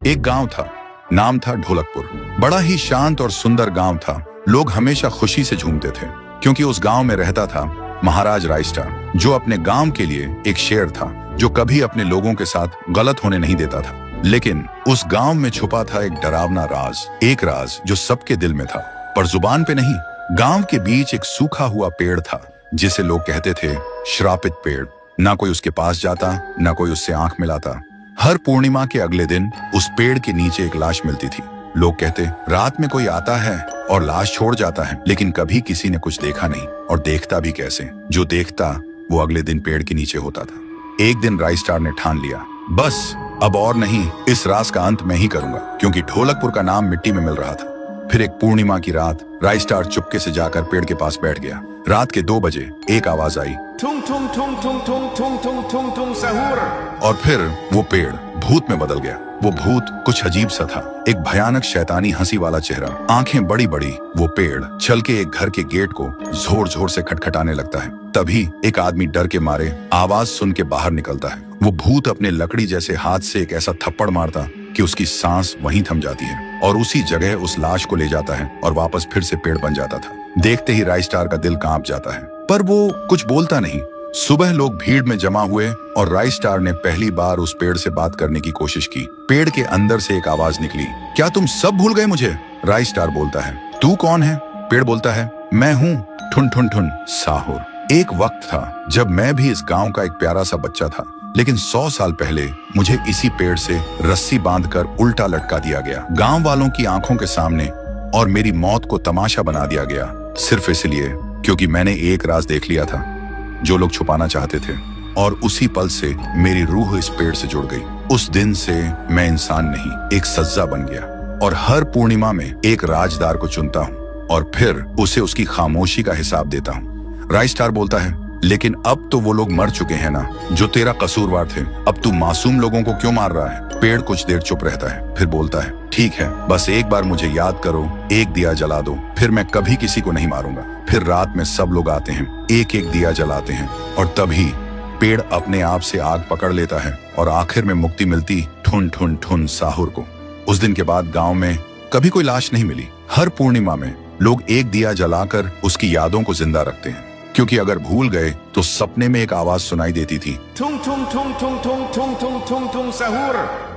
एक गांव था, नाम था ढोलकपुर। बड़ा ही शांत और सुंदर गांव था। लोग हमेशा खुशी से झूमते थे क्योंकि उस गांव में रहता था महाराज रायस्टार, जो अपने गांव के लिए एक शेर था जो कभी अपने लोगों के साथ गलत होने नहीं देता था। लेकिन उस गांव में छुपा था एक डरावना राज, एक राज जो सबके दिल में था पर जुबान पे नहीं। गांव के बीच एक सूखा हुआ पेड़ था जिसे लोग कहते थे श्रापित पेड़। ना कोई उसके पास जाता, ना कोई उससे आंख मिलाता। हर पूर्णिमा के अगले दिन उस पेड़ के नीचे एक लाश मिलती थी। लोग कहते रात में कोई आता है और लाश छोड़ जाता है, लेकिन कभी किसी ने कुछ देखा नहीं और देखता भी कैसे। जो देखता वो अगले दिन पेड़ के नीचे होता था। एक दिन रायस्टार ने ठान लिया, बस अब और नहीं, इस राज का अंत मैं ही करूंगा, क्योंकि ढोलकपुर का नाम मिट्टी में मिल रहा था। फिर एक पूर्णिमा की रात रायस्टार चुपके से जाकर पेड़ के पास बैठ गया। रात के 2 बजे एक आवाज आई, थुंग थुंग थुंग थुंग थुंग थुंग थुंग थुंग थुंग सहूर। और फिर वो पेड़ भूत में बदल गया। वो भूत कुछ अजीब सा था, एक भयानक शैतानी हंसी वाला चेहरा, आंखें बड़ी बड़ी। वो पेड़ चल के एक घर के गेट को जोर जोर से खटखटाने लगता है। तभी एक आदमी डर के मारे आवाज सुन के बाहर निकलता है। वो भूत अपने लकड़ी जैसे हाथ से एक ऐसा थप्पड़ मारता कि उसकी सांस वहीं थम जाती है और उसी जगह उस लाश को ले जाता है और वापस फिर से पेड़ बन जाता था। देखते ही रायस्टार का दिल कांप जाता है, पर वो कुछ बोलता नहीं। सुबह लोग भीड़ में जमा हुए और रायस्टार ने पहली बार उस पेड़ से बात करने की कोशिश की। पेड़ के अंदर से एक आवाज निकली, क्या तुम सब भूल गए मुझे? रायस्टार बोलता है, तू कौन है? पेड़ बोलता है, मैं हूँ ठुन ठुन ठुन साहुर। एक वक्त था जब मैं भी इस गांव का एक प्यारा सा बच्चा था, लेकिन 100 साल पहले मुझे इसी पेड़ से रस्सी बांधकर उल्टा लटका दिया गया, गांव वालों की आंखों के सामने, और मेरी मौत को तमाशा बना दिया गया, सिर्फ इसलिए क्योंकि मैंने एक राज देख लिया था जो लोग छुपाना चाहते थे। और उसी पल से मेरी रूह इस पेड़ से जुड़ गई। उस दिन से मैं इंसान नहीं, एक सज्जा बन गया, और हर पूर्णिमा में एक राजदार को चुनता हूँ और फिर उसे उसकी खामोशी का हिसाब देता हूँ। रायस्टार बोलता है, लेकिन अब तो वो लोग मर चुके हैं ना जो तेरा कसूरवार थे। अब तू मासूम लोगों को क्यों मार रहा है? पेड़ कुछ देर चुप रहता है, फिर बोलता है, ठीक है, बस एक बार मुझे याद करो, एक दिया जला दो, फिर मैं कभी किसी को नहीं मारूंगा। फिर रात में सब लोग आते हैं, एक एक दिया जलाते हैं, और तभी पेड़ अपने आप से आग पकड़ लेता है और आखिर में मुक्ति मिलती ठुन ठुन ठुन साहुर को। उस दिन के बाद गांव में कभी कोई लाश नहीं मिली। हर पूर्णिमा में लोग एक दिया जलाकर उसकी यादों को जिंदा रखते हैं, क्योंकि अगर भूल गए तो सपने में एक आवाज सुनाई देती थी, थुंग थुंग थुंग थुंग थुंग थुंग थुंग थुंग थुंग सहूर।